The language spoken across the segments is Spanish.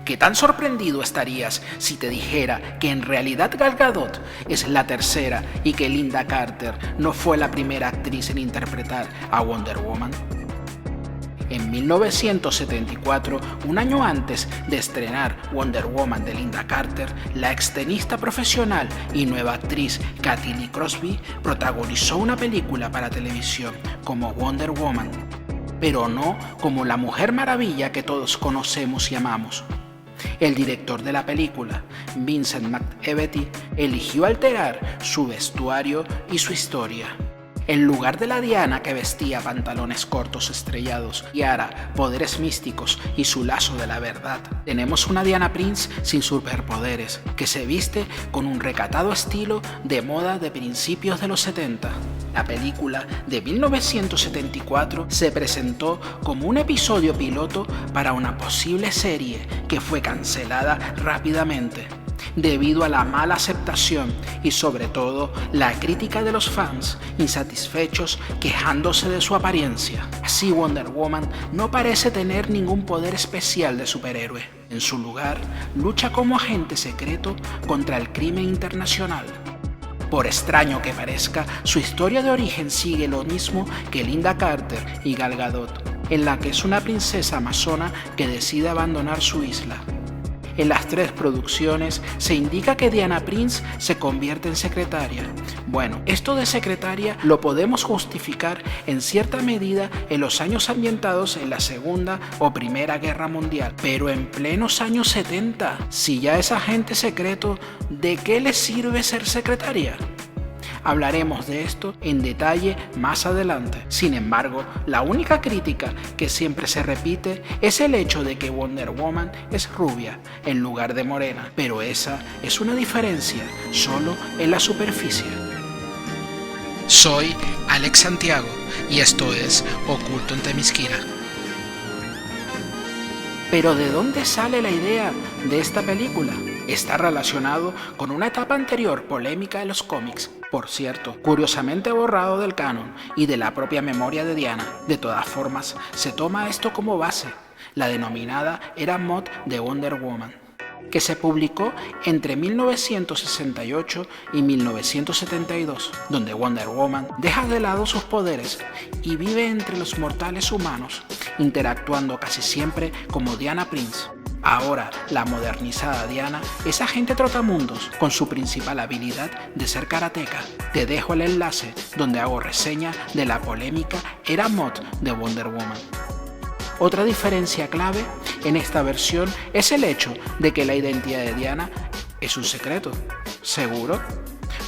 ¿Qué tan sorprendido estarías si te dijera que en realidad Gal Gadot es la tercera y que Lynda Carter no fue la primera actriz en interpretar a Wonder Woman? En 1974, un año antes de estrenar Wonder Woman de Lynda Carter, la extenista profesional y nueva actriz Cathy Lee Crosby protagonizó una película para televisión como Wonder Woman, pero no como la Mujer Maravilla que todos conocemos y amamos. El director de la película, Vincent McEveety, eligió alterar su vestuario y su historia. En lugar de la Diana que vestía pantalones cortos estrellados, tiara, poderes místicos y su lazo de la verdad, tenemos una Diana Prince sin superpoderes, que se viste con un recatado estilo de moda de principios de los 70. La película de 1974 se presentó como un episodio piloto para una posible serie que fue cancelada rápidamente, debido a la mala aceptación y sobre todo la crítica de los fans insatisfechos quejándose de su apariencia. Así Wonder Woman no parece tener ningún poder especial de superhéroe. En su lugar, lucha como agente secreto contra el crimen internacional. Por extraño que parezca, su historia de origen sigue lo mismo que Lynda Carter y Gal Gadot, en la que es una princesa amazona que decide abandonar su isla. En las tres producciones se indica que Diana Prince se convierte en secretaria. Bueno, esto de secretaria lo podemos justificar en cierta medida en los años ambientados en la Segunda o Primera Guerra Mundial, pero en plenos años 70, si ya es agente secreto, ¿de qué le sirve ser secretaria? Hablaremos de esto en detalle más adelante. Sin embargo, la única crítica que siempre se repite es el hecho de que Wonder Woman es rubia en lugar de morena, pero esa es una diferencia solo en la superficie. Soy Alex Santiago y esto es Oculto en Themyscira. ¿Pero de dónde sale la idea de esta película? Está relacionado con una etapa anterior polémica de los cómics, por cierto, curiosamente borrado del canon y de la propia memoria de Diana. De todas formas, se toma esto como base, la denominada Era Mod de Wonder Woman, que se publicó entre 1968 y 1972, donde Wonder Woman deja de lado sus poderes y vive entre los mortales humanos, interactuando casi siempre como Diana Prince. Ahora, la modernizada Diana es agente trotamundos con su principal habilidad de ser karateca. Te dejo el enlace donde hago reseña de la polémica Era Mod de Wonder Woman. Otra diferencia clave en esta versión es el hecho de que la identidad de Diana es un secreto. ¿Seguro?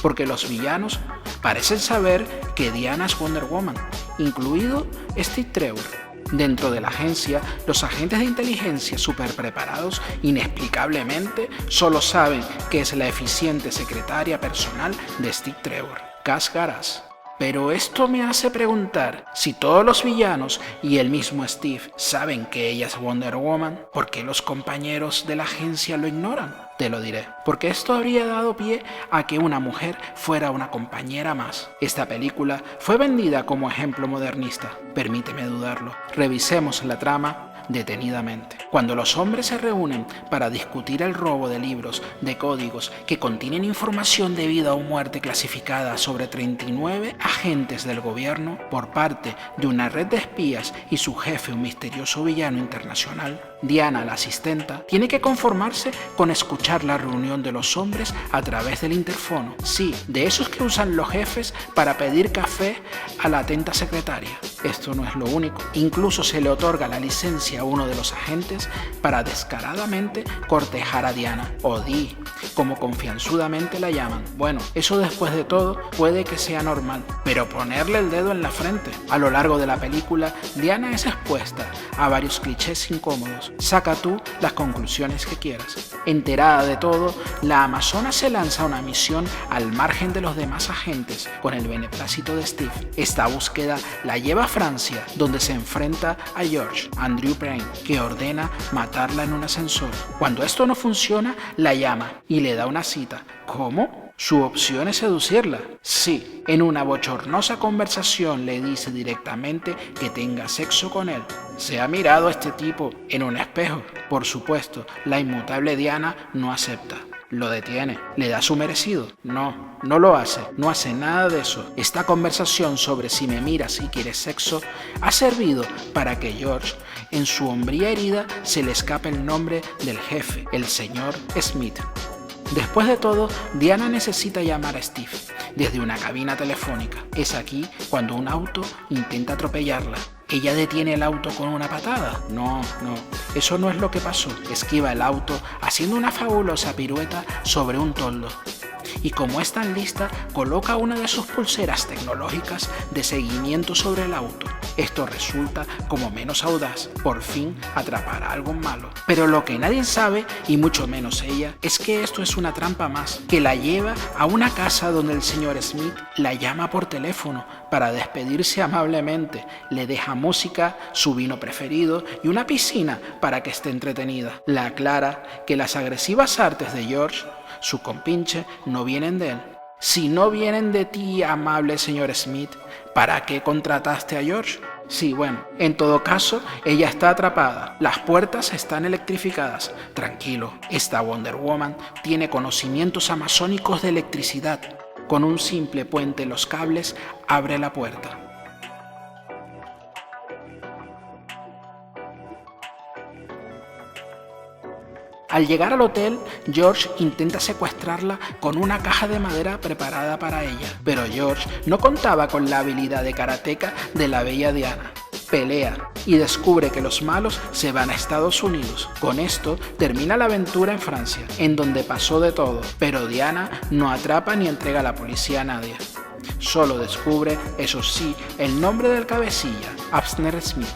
Porque los villanos parecen saber que Diana es Wonder Woman, incluido Steve Trevor. Dentro de la agencia, los agentes de inteligencia super preparados inexplicablemente solo saben que es la eficiente secretaria personal de Steve Trevor, Cass Garas. Pero esto me hace preguntar, si todos los villanos y el mismo Steve saben que ella es Wonder Woman, ¿por qué los compañeros de la agencia lo ignoran? Te lo diré, porque esto habría dado pie a que una mujer fuera una compañera más. Esta película fue vendida como ejemplo modernista, permíteme dudarlo. Revisemos la trama detenidamente. Cuando los hombres se reúnen para discutir el robo de libros de códigos que contienen información de vida o muerte clasificada sobre 39 agentes del gobierno por parte de una red de espías y su jefe, un misterioso villano internacional, Diana, la asistenta, tiene que conformarse con escuchar la reunión de los hombres a través del interfono. Sí, de esos que usan los jefes para pedir café a la atenta secretaria. Esto no es lo único. Incluso se le otorga la licencia a uno de los agentes para descaradamente cortejar a Diana, o Di, como confianzudamente la llaman. Bueno, eso después de todo puede que sea normal, pero ponerle el dedo en la frente. A lo largo de la película, Diana es expuesta a varios clichés incómodos. Saca tú las conclusiones que quieras. Enterada de todo, la amazona se lanza a una misión al margen de los demás agentes con el beneplácito de Steve. Esta búsqueda la lleva a Francia, donde se enfrenta a George, Andrew Payne, que ordena matarla en un ascensor. Cuando esto no funciona, la llama y le da una cita. ¿Cómo? Su opción es seducirla. Sí, en una bochornosa conversación le dice directamente que tenga sexo con él. Se ha mirado a este tipo en un espejo. Por supuesto, la inmutable Diana no acepta. Lo detiene, le da su merecido. No, no lo hace, no hace nada de eso. Esta conversación sobre si me miras y quieres sexo ha servido para que George, en su hombría herida, se le escape el nombre del jefe, el señor Smith. Después de todo, Diana necesita llamar a Steve desde una cabina telefónica. Es aquí cuando un auto intenta atropellarla. ¿Ella detiene el auto con una patada? No, eso no es lo que pasó. Esquiva el auto haciendo una fabulosa pirueta sobre un toldo. Y como es tan lista, coloca una de sus pulseras tecnológicas de seguimiento sobre el auto. Esto resulta como menos audaz. Por fin atrapará a algo malo. Pero lo que nadie sabe, y mucho menos ella, es que esto es una trampa más, que la lleva a una casa donde el señor Smith la llama por teléfono para despedirse amablemente. Le deja música, su vino preferido y una piscina para que esté entretenida. Le aclara que las agresivas artes de George, su compinche, no vienen de él. Si no vienen de ti, amable señor Smith, ¿para qué contrataste a George? Sí, bueno, en todo caso, ella está atrapada. Las puertas están electrificadas. Tranquilo, esta Wonder Woman tiene conocimientos amazónicos de electricidad. Con un simple puente en los cables, abre la puerta. Al llegar al hotel, George intenta secuestrarla con una caja de madera preparada para ella. Pero George no contaba con la habilidad de karateca de la bella Diana. Pelea y descubre que los malos se van a Estados Unidos. Con esto termina la aventura en Francia, en donde pasó de todo. Pero Diana no atrapa ni entrega a la policía a nadie. Solo descubre, eso sí, el nombre del cabecilla, Abner Smith.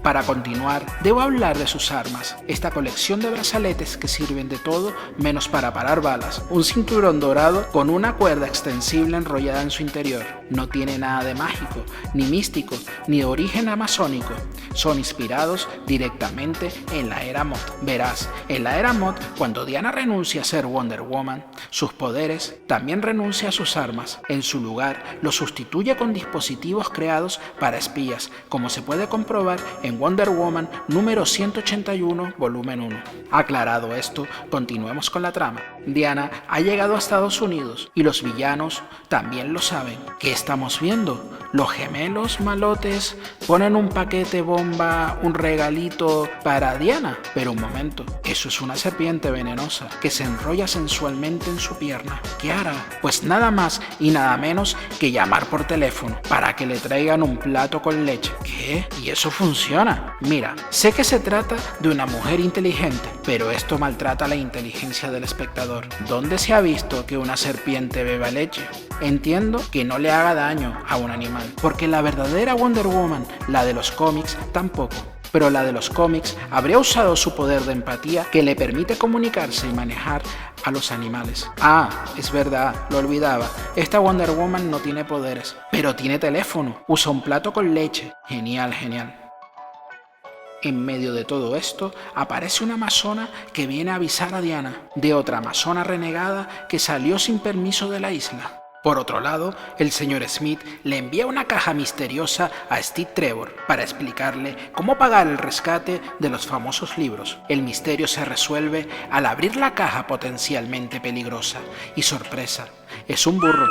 Para continuar, debo hablar de sus armas, esta colección de brazaletes que sirven de todo menos para parar balas, un cinturón dorado con una cuerda extensible enrollada en su interior. No tiene nada de mágico, ni místico, ni de origen amazónico. Son inspirados directamente en la era Mod. Verás, en la era Mod, cuando Diana renuncia a ser Wonder Woman, sus poderes, también renuncia a sus armas. En su lugar, los sustituye con dispositivos creados para espías, como se puede comprobar en Wonder Woman número 181, volumen 1. Aclarado esto, continuemos con la trama. Diana ha llegado a Estados Unidos y los villanos también lo saben. ¿Qué estamos viendo? Los gemelos malotes ponen un paquete bomba, un regalito para Diana. Pero un momento, eso es una serpiente venenosa que se enrolla sensualmente en su pierna. ¿Qué hará? Pues nada más y nada menos que llamar por teléfono para que le traigan un plato con leche. ¿Qué? ¿Y eso funciona? Mira, sé que se trata de una mujer inteligente, pero esto maltrata la inteligencia del espectador. ¿Dónde se ha visto que una serpiente beba leche? Entiendo que no le haga daño a un animal, porque la verdadera Wonder Woman, la de los cómics, tampoco. Pero la de los cómics habría usado su poder de empatía que le permite comunicarse y manejar a los animales. Ah, es verdad, lo olvidaba. Esta Wonder Woman no tiene poderes, pero tiene teléfono, usa un plato con leche. Genial, genial. En medio de todo esto, aparece una amazona que viene a avisar a Diana de otra amazona renegada que salió sin permiso de la isla. Por otro lado, el señor Smith le envía una caja misteriosa a Steve Trevor para explicarle cómo pagar el rescate de los famosos libros. El misterio se resuelve al abrir la caja potencialmente peligrosa. Y sorpresa, es un burro.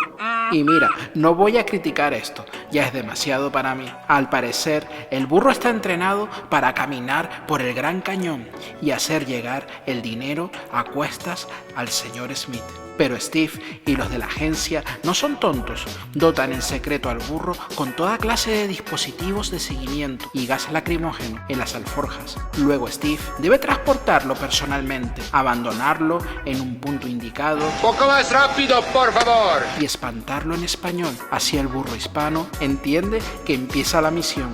Y mira, no voy a criticar esto, ya es demasiado para mí. Al parecer, el burro está entrenado para caminar por el Gran Cañón y hacer llegar el dinero a cuestas al señor Smith. Pero Steve y los de la agencia no son tontos, dotan en secreto al burro con toda clase de dispositivos de seguimiento y gas lacrimógeno en las alforjas. Luego Steve debe transportarlo personalmente, abandonarlo en un punto indicado, ¡poco más rápido, por favor!, y espantarlo en español. Así el burro hispano entiende que empieza la misión.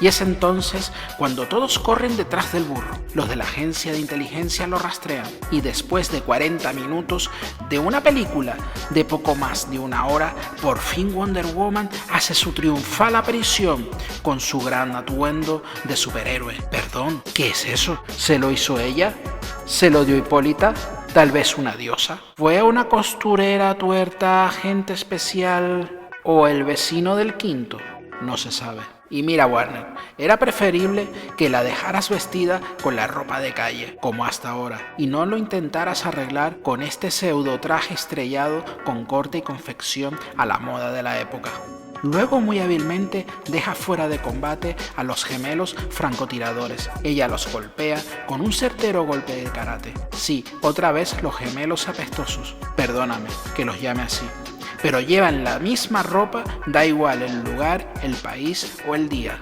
Y es entonces cuando todos corren detrás del burro. Los de la agencia de inteligencia lo rastrean y después de 40 minutos de una película de poco más de una hora, por fin Wonder Woman hace su triunfal aparición con su gran atuendo de superhéroe. Perdón, ¿qué es eso? ¿Se lo hizo ella? ¿Se lo dio Hipólita? ¿Tal vez una diosa? ¿Fue una costurera tuerta, agente especial o el vecino del quinto? No se sabe. Y mira, Warner, era preferible que la dejaras vestida con la ropa de calle, como hasta ahora, y no lo intentaras arreglar con este pseudo traje estrellado con corte y confección a la moda de la época. Luego muy hábilmente deja fuera de combate a los gemelos francotiradores. Ella los golpea con un certero golpe de karate. Sí, otra vez los gemelos apestosos. Perdóname que los llame así. Pero llevan la misma ropa, da igual el lugar, el país o el día.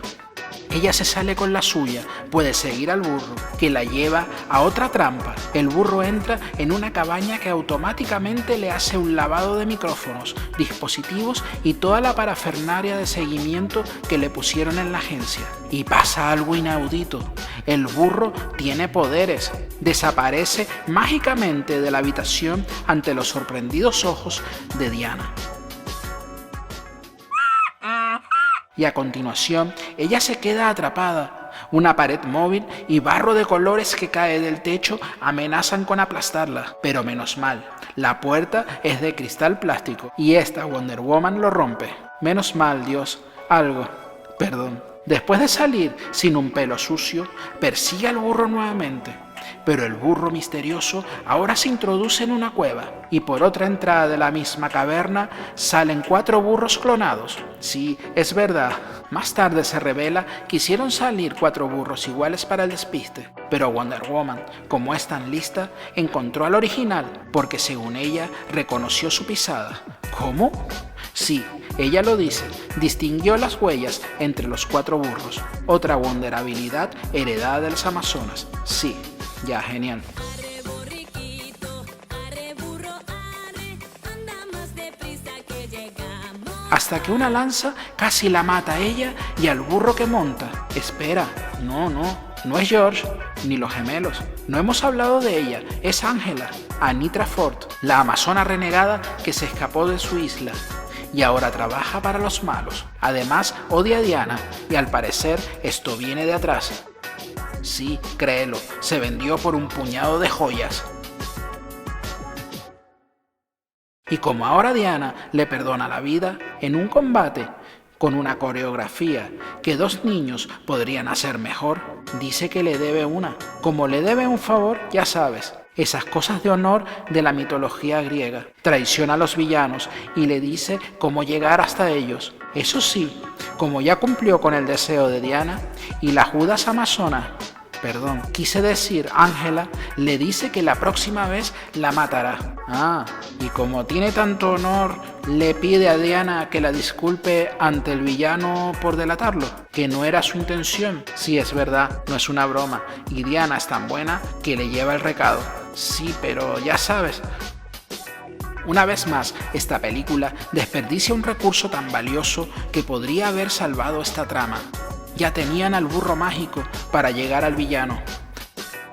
Ella se sale con la suya, puede seguir al burro, que la lleva a otra trampa. El burro entra en una cabaña que automáticamente le hace un lavado de micrófonos, dispositivos y toda la parafernalia de seguimiento que le pusieron en la agencia. Y pasa algo inaudito. El burro tiene poderes. Desaparece mágicamente de la habitación ante los sorprendidos ojos de Diana. Y a continuación, ella se queda atrapada. Una pared móvil y barro de colores que cae del techo amenazan con aplastarla. Pero menos mal, la puerta es de cristal plástico y esta Wonder Woman lo rompe. Menos mal, Dios, perdón. Después de salir sin un pelo sucio, persigue al burro nuevamente. Pero el burro misterioso ahora se introduce en una cueva y por otra entrada de la misma caverna salen 4 burros clonados. Sí, es verdad. Más tarde se revela que hicieron salir 4 burros iguales para el despiste. Pero Wonder Woman, como es tan lista, encontró al original porque según ella reconoció su pisada. ¿Cómo? Sí, ella lo dice, distinguió las huellas entre los 4 burros. Otra Wonder habilidad heredada de las Amazonas. Sí. Ya, genial. Hasta que una lanza casi la mata a ella y al burro que monta. Espera, no es George, ni los gemelos. No hemos hablado de ella, es Angela, Anitra Ford, la amazona renegada que se escapó de su isla y ahora trabaja para los malos. Además, odia a Diana y al parecer esto viene de atrás. Sí, créelo, se vendió por un puñado de joyas. Y como ahora Diana le perdona la vida, en un combate con una coreografía que 2 niños podrían hacer mejor, dice que le debe una. Como le debe un favor, ya sabes, esas cosas de honor de la mitología griega. Traiciona a los villanos y le dice cómo llegar hasta ellos. Eso sí, como ya cumplió con el deseo de Diana y la Judas amazona, quise decir Angela, le dice que la próxima vez la matará. Y como tiene tanto honor, le pide a Diana que la disculpe ante el villano por delatarlo, que no era su intención. Sí, es verdad, no es una broma, y Diana es tan buena que le lleva el recado. Sí, pero ya sabes. Una vez más, esta película desperdicia un recurso tan valioso que podría haber salvado esta trama. Ya tenían al burro mágico para llegar al villano.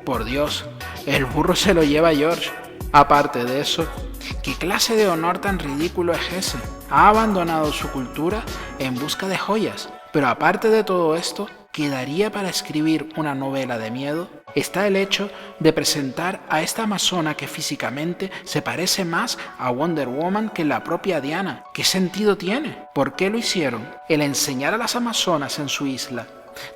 Por Dios, el burro se lo lleva a George. Aparte de eso, ¿qué clase de honor tan ridículo es ese? Ha abandonado su cultura en busca de joyas. Pero aparte de todo esto, ¿quedaría para escribir una novela de miedo? Está el hecho de presentar a esta amazona que físicamente se parece más a Wonder Woman que la propia Diana. ¿Qué sentido tiene? ¿Por qué lo hicieron? El enseñar a las amazonas en su isla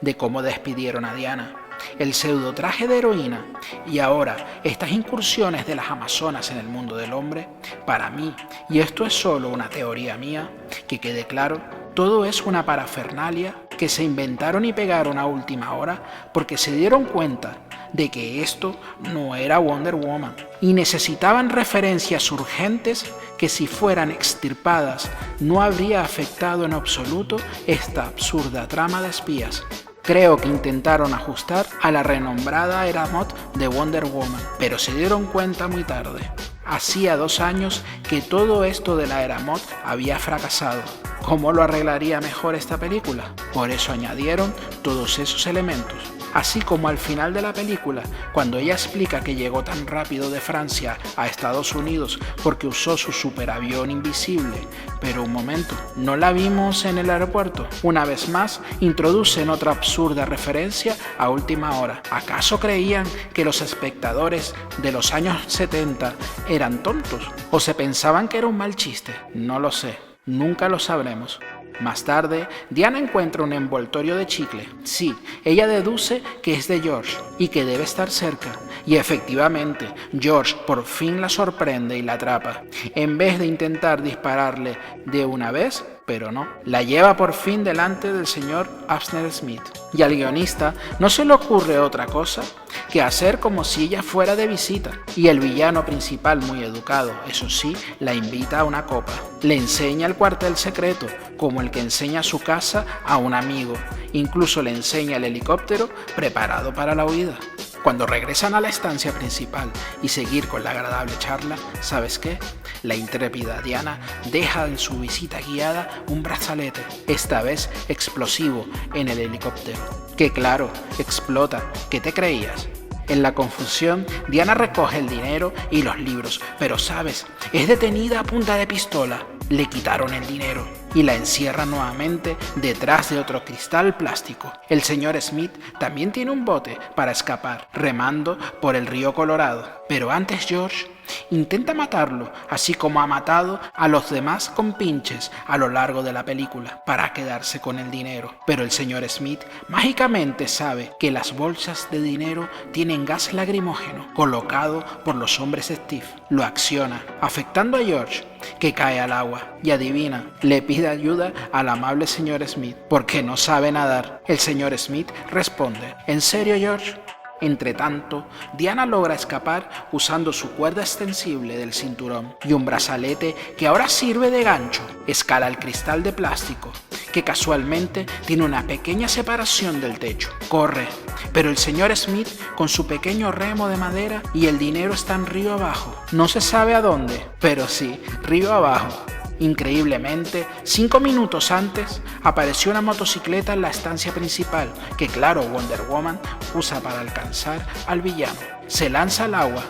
de cómo despidieron a Diana, el pseudo traje de heroína y ahora estas incursiones de las amazonas en el mundo del hombre, para mí, y esto es solo una teoría mía, que quede claro, todo es una parafernalia que se inventaron y pegaron a última hora porque se dieron cuenta de que esto no era Wonder Woman y necesitaban referencias urgentes que si fueran extirpadas no habría afectado en absoluto esta absurda trama de espías. Creo que intentaron ajustar a la renombrada Aeromot de Wonder Woman, pero se dieron cuenta muy tarde. Hacía 2 años que todo esto de la Aeromot había fracasado. ¿Cómo lo arreglaría mejor esta película? Por eso añadieron todos esos elementos. así como al final de la película, cuando ella explica que llegó tan rápido de Francia a Estados Unidos porque usó su superavión invisible. Pero un momento, ¿no la vimos en el aeropuerto? Una vez más, introducen otra absurda referencia a última hora. ¿Acaso creían que los espectadores de los años 70 eran tontos? ¿O se pensaban que era un mal chiste? No lo sé, nunca lo sabremos. Más tarde, Diana encuentra un envoltorio de chicle. Sí, ella deduce que es de George y que debe estar cerca. Y efectivamente, George por fin la sorprende y la atrapa. En vez de intentar dispararle de una vez, pero no, la lleva por fin delante del señor Abner Smith. Y al guionista no se le ocurre otra cosa que hacer como si ella fuera de visita. Y el villano principal, muy educado, eso sí, la invita a una copa. Le enseña el cuartel secreto, como el que enseña su casa a un amigo. Incluso le enseña el helicóptero preparado para la huida. Cuando regresan a la estancia principal y seguir con la agradable charla, ¿sabes qué? La intrépida Diana deja en su visita guiada un brazalete, esta vez explosivo, en el helicóptero. Que claro, explota. ¿Qué te creías? En la confusión, Diana recoge el dinero y los libros, pero ¿sabes? Es detenida a punta de pistola. Le quitaron el dinero y la encierran nuevamente detrás de otro cristal plástico. El señor Smith también tiene un bote para escapar, remando por el río Colorado. Pero antes George intenta matarlo, así como ha matado a los demás compinches a lo largo de la película, para quedarse con el dinero. Pero el señor Smith mágicamente sabe que las bolsas de dinero tienen gas lacrimógeno colocado por los hombres Steve. Lo acciona, afectando a George, que cae al agua. Y adivina, le pide ayuda al amable señor Smith, porque no sabe nadar. El señor Smith responde: ¿en serio, George? Entre tanto, Diana logra escapar usando su cuerda extensible del cinturón y un brazalete que ahora sirve de gancho. Escala el cristal de plástico, que casualmente tiene una pequeña separación del techo. Corre, pero el señor Smith con su pequeño remo de madera y el dinero están río abajo. No se sabe a dónde, pero sí, río abajo. Increíblemente, 5 minutos antes, apareció una motocicleta en la estancia principal, que claro, Wonder Woman usa para alcanzar al villano. Se lanza al agua,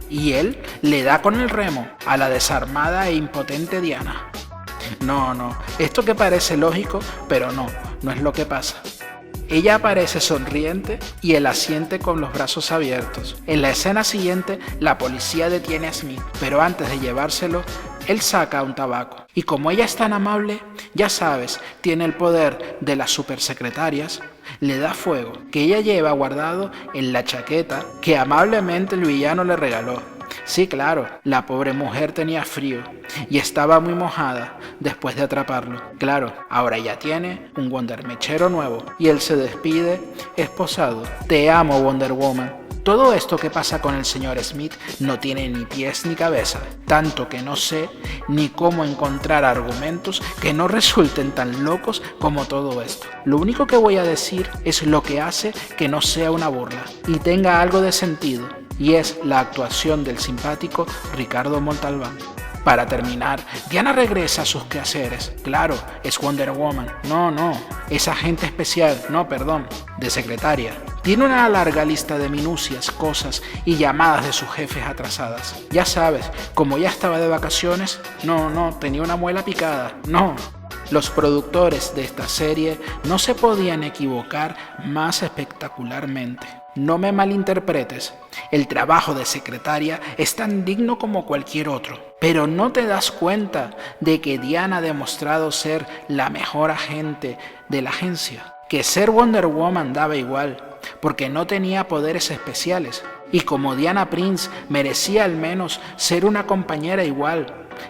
y él le da con el remo a la desarmada e impotente Diana. No, esto que parece lógico, pero no es lo que pasa. Ella aparece sonriente y él asiente con los brazos abiertos. En la escena siguiente, la policía detiene a Smith, pero antes de llevárselo, él saca un tabaco. Y como ella es tan amable, ya sabes, tiene el poder de las supersecretarias, le da fuego, que ella lleva guardado en la chaqueta que amablemente el villano le regaló. Sí, claro, la pobre mujer tenía frío y estaba muy mojada después de atraparlo. Claro, ahora ya tiene un Wonder mechero nuevo y él se despide esposado. Te amo, Wonder Woman. Todo esto que pasa con el señor Smith no tiene ni pies ni cabeza, tanto que no sé ni cómo encontrar argumentos que no resulten tan locos como todo esto. Lo único que voy a decir es lo que hace que no sea una burla y tenga algo de sentido, y es la actuación del simpático Ricardo Montalbán. Para terminar, Diana regresa a sus quehaceres. Claro, es Wonder Woman. No, es agente especial. De secretaria. Tiene una larga lista de minucias, cosas y llamadas de sus jefes atrasadas. Ya sabes, como ya estaba de vacaciones, tenía una muela picada. Los productores de esta serie no se podían equivocar más espectacularmente. No me malinterpretes, el trabajo de secretaria es tan digno como cualquier otro, pero ¿no te das cuenta de que Diana ha demostrado ser la mejor agente de la agencia? Que ser Wonder Woman daba igual, porque no tenía poderes especiales, y como Diana Prince merecía al menos ser una compañera igual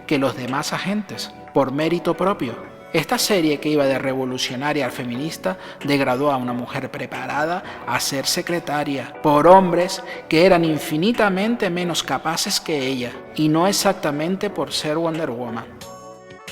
que los demás agentes, por mérito propio. Esta serie, que iba de revolucionaria al feminista, degradó a una mujer preparada a ser secretaria por hombres que eran infinitamente menos capaces que ella, y no exactamente por ser Wonder Woman.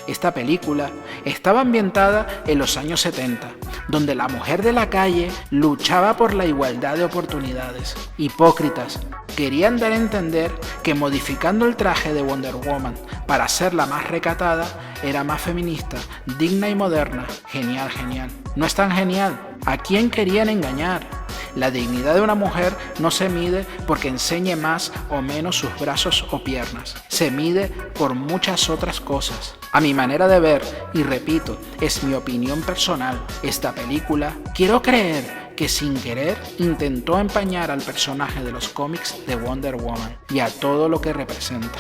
Esta película estaba ambientada en los años 70, donde la mujer de la calle luchaba por la igualdad de oportunidades. Hipócritas querían dar a entender que modificando el traje de Wonder Woman para hacerla más recatada, era más feminista, digna y moderna. Genial, genial. No es tan genial. ¿A quién querían engañar? La dignidad de una mujer no se mide porque enseñe más o menos sus brazos o piernas. Se mide por muchas otras cosas. A mi manera de ver, y repito, es mi opinión personal, esta película, quiero creer que sin querer intentó empañar al personaje de los cómics de Wonder Woman y a todo lo que representa.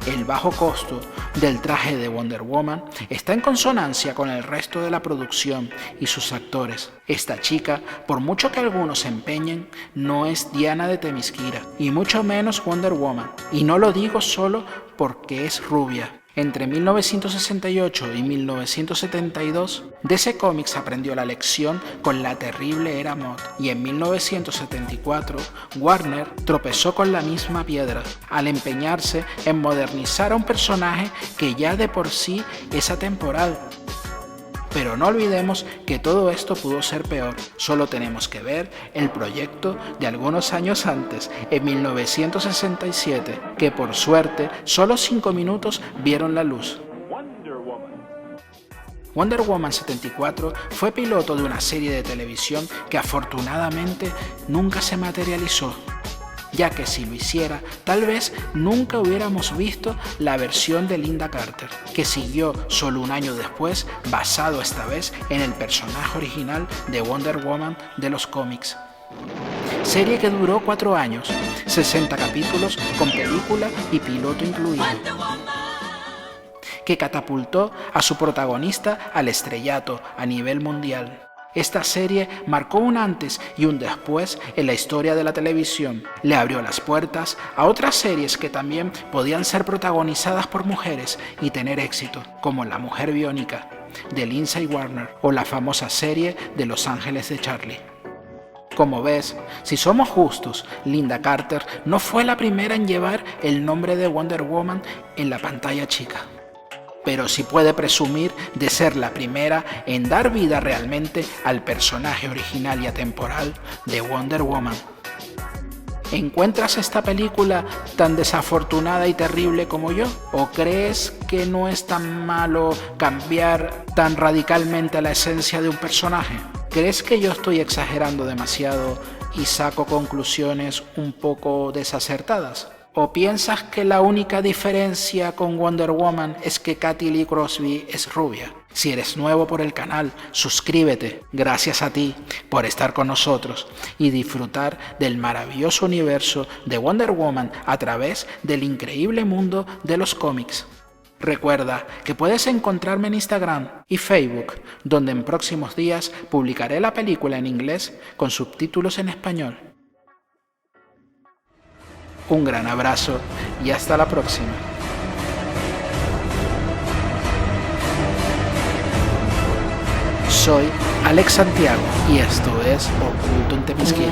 El bajo costo del traje de Wonder Woman está en consonancia con el resto de la producción y sus actores. Esta chica, por mucho que algunos se empeñen, no es Diana de Themyscira, y mucho menos Wonder Woman. Y no lo digo solo porque es rubia. Entre 1968 y 1972, DC Comics aprendió la lección con la terrible era Mod, y en 1974, Warner tropezó con la misma piedra al empeñarse en modernizar a un personaje que ya de por sí es atemporal. Pero no olvidemos que todo esto pudo ser peor. Solo tenemos que ver el proyecto de algunos años antes, en 1967, que por suerte solo 5 minutos vieron la luz. Wonder Woman 74 fue piloto de una serie de televisión que afortunadamente nunca se materializó, ya que si lo hiciera, tal vez nunca hubiéramos visto la versión de Lynda Carter, que siguió solo un año después, basado esta vez en el personaje original de Wonder Woman de los cómics. Serie que duró 4 años, 60 capítulos con película y piloto incluido, que catapultó a su protagonista al estrellato a nivel mundial. Esta serie marcó un antes y un después en la historia de la televisión. Le abrió las puertas a otras series que también podían ser protagonizadas por mujeres y tener éxito, como La Mujer Biónica, de Lindsay Wagner, o la famosa serie de Los Ángeles de Charlie. Como ves, si somos justos, Lynda Carter no fue la primera en llevar el nombre de Wonder Woman en la pantalla chica, pero sí puede presumir de ser la primera en dar vida realmente al personaje original y atemporal de Wonder Woman. ¿Encuentras esta película tan desafortunada y terrible como yo? ¿O crees que no es tan malo cambiar tan radicalmente la esencia de un personaje? ¿Crees que yo estoy exagerando demasiado y saco conclusiones un poco desacertadas? ¿O piensas que la única diferencia con Wonder Woman es que Cathy Lee Crosby es rubia? Si eres nuevo por el canal, suscríbete. Gracias a ti por estar con nosotros y disfrutar del maravilloso universo de Wonder Woman a través del increíble mundo de los cómics. Recuerda que puedes encontrarme en Instagram y Facebook, donde en próximos días publicaré la película en inglés con subtítulos en español. Un gran abrazo y hasta la próxima. Soy Alex Santiago y esto es Oculto en Themyscira.